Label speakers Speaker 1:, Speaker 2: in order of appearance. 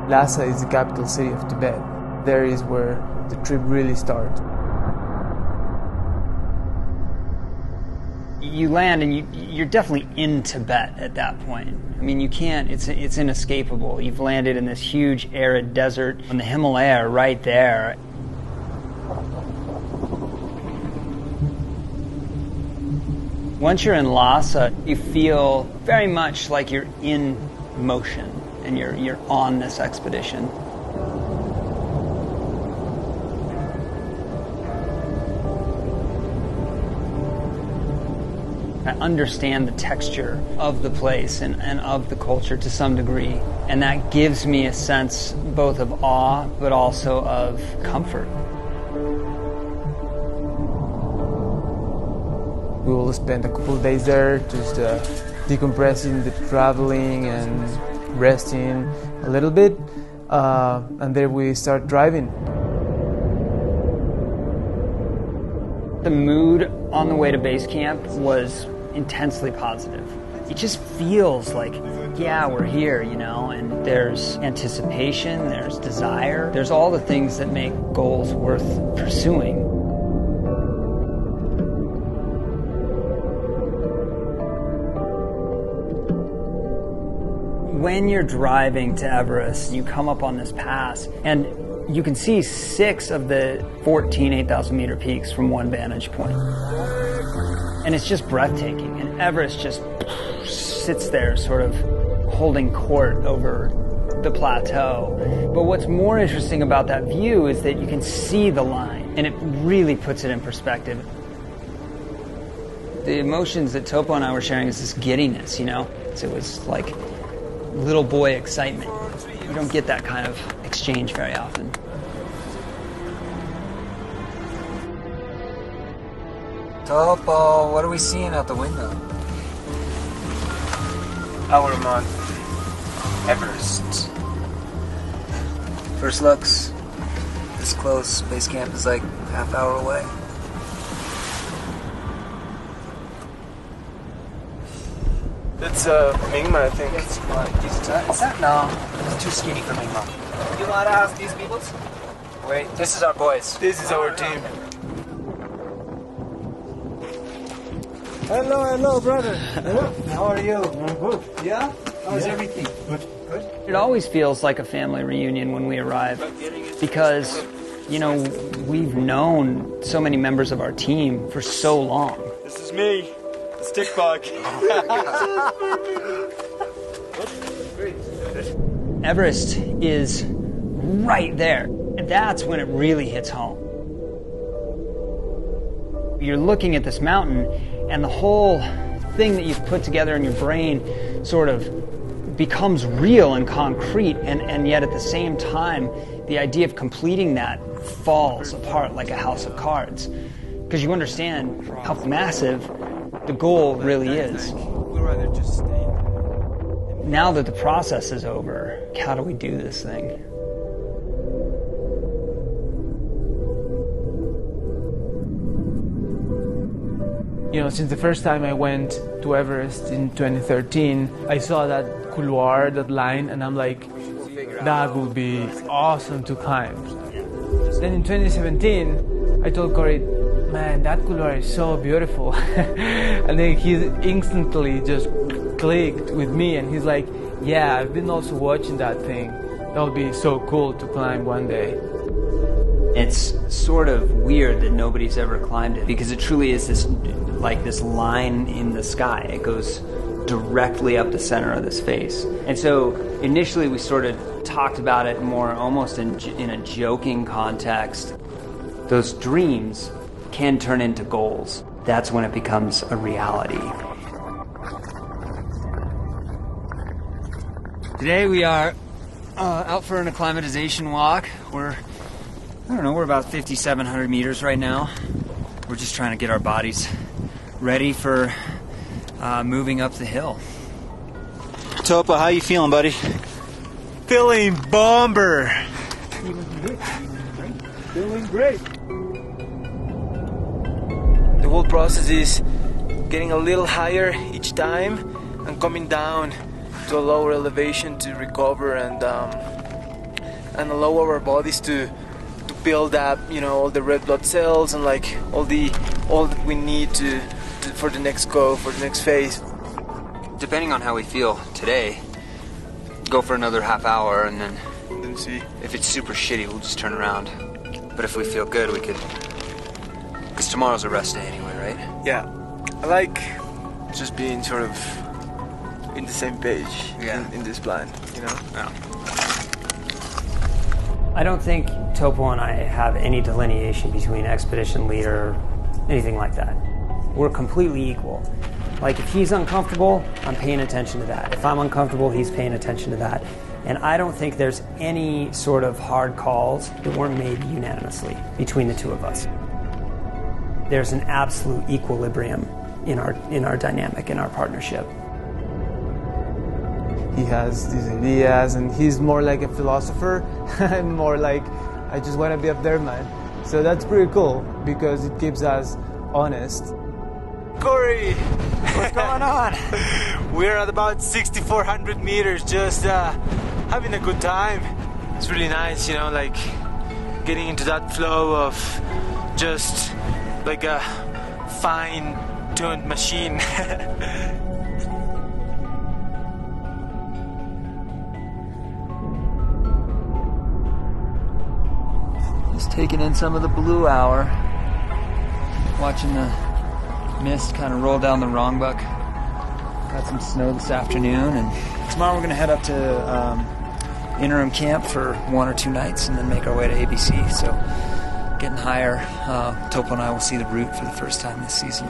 Speaker 1: Lhasa is the capital city of Tibet. There is where the trip really starts.
Speaker 2: You land and you're definitely in Tibet at that point. I mean, you can't, it's inescapable. You've landed in this huge arid desert, and the Himalaya are right there. Once you're in Lhasa, you feel very much like you're in motion and you're on this expedition. I understand the texture of the place and of the culture to some degree, and that gives me a sense both of awe but also of comfort.
Speaker 1: We will spend a couple of days there just decompressing, the traveling and resting a little bit, and then we start driving.
Speaker 2: The mood on the way to base camp was intensely positive. It just feels like, yeah, we're here, you know, and there's anticipation, there's desire, there's all the things that make goals worth pursuing. When you're driving to Everest, you come up on this pass, and you can see 6 of the 14 8,000 meter peaks from one vantage point. And it's just breathtaking. And Everest just sits there sort of holding court over the plateau. But what's more interesting about that view is that you can see the line, and it really puts it in perspective. The emotions that Topo and I were sharing is this giddiness, you know? So it was like little boy excitement. You don't get that kind of exchange very often.
Speaker 3: Topo, what are we seeing out the window?
Speaker 4: Our month, Everest.
Speaker 3: First looks, this close. Base camp is like half hour away.
Speaker 4: That's Mingma, I think.
Speaker 3: Is that? No, it's too skinny for me, Mom. You know how to ask these people? Wait, this is our boys.
Speaker 4: This is our team.
Speaker 5: Hello, brother. Hello.
Speaker 3: How are you?
Speaker 5: I'm good.
Speaker 3: Yeah? How's everything?
Speaker 5: Good.
Speaker 2: It always feels like a family reunion when we arrive because, you know, we've known so many members of our team for so long.
Speaker 4: This is me, the stick bug.
Speaker 2: Everest is right there. And that's when it really hits home. You're looking at this mountain, and the whole thing that you've put together in your brain sort of becomes real and concrete, and yet at the same time, the idea of completing that falls apart like a house of cards. Because you understand how massive the goal really is. Now that the process is over, how do we do this thing?
Speaker 1: You know, since the first time I went to Everest in 2013, I saw that couloir, that line, and I'm like, that would be awesome to climb. Then in 2017, I told Corey, man, that couloir is so beautiful. And then he instantly just clicked with me, and he's like, yeah, I've been also watching that thing. That would be so cool to climb one day.
Speaker 2: It's sort of weird that nobody's ever climbed it because it truly is this line in the sky. It goes directly up the center of this face. And so initially we sort of talked about it more almost in a joking context. Those dreams can turn into goals. That's when it becomes a reality. Today we are out for an acclimatization walk. We're about 5,700 meters right now. We're just trying to get our bodies ready for moving up the hill.
Speaker 6: Topo, how you feeling, buddy?
Speaker 4: Feeling bomber.
Speaker 5: Feeling great.
Speaker 4: The whole process is getting a little higher each time and coming down to a lower elevation to recover and and allow our bodies to build up, you know, all the red blood cells and like all that we need to for the next go, for the next phase.
Speaker 7: Depending on how we feel today, go for another half hour, and then
Speaker 4: See.
Speaker 7: if it's super shitty, we'll just turn around. But if we feel good, we could, because tomorrow's a rest day anyway, right?
Speaker 4: Yeah, I like just being sort of in the same page in this plan, you know?
Speaker 7: Yeah.
Speaker 2: I don't think Topo and I have any delineation between expedition leader, anything like that. We're completely equal. Like, if he's uncomfortable, I'm paying attention to that. If I'm uncomfortable, he's paying attention to that. And I don't think there's any sort of hard calls that weren't made unanimously between the two of us. There's an absolute equilibrium in our dynamic, in our partnership.
Speaker 1: He has these ideas, and he's more like a philosopher. I'm more like, I just want to be up there, man. So that's pretty cool because it keeps us honest.
Speaker 4: Corey, what's going on? We're at about 6,400 meters, just having a good time. It's really nice, you know, like getting into that flow of just like a fine-tuned machine.
Speaker 7: Just taking in some of the blue hour, watching the mist kind of roll down the Rongbuk. Got some snow this afternoon, and tomorrow we're going to head up to interim camp for 1 or 2 nights and then make our way to ABC. So getting higher. Topo and I will see the route for the first time this season.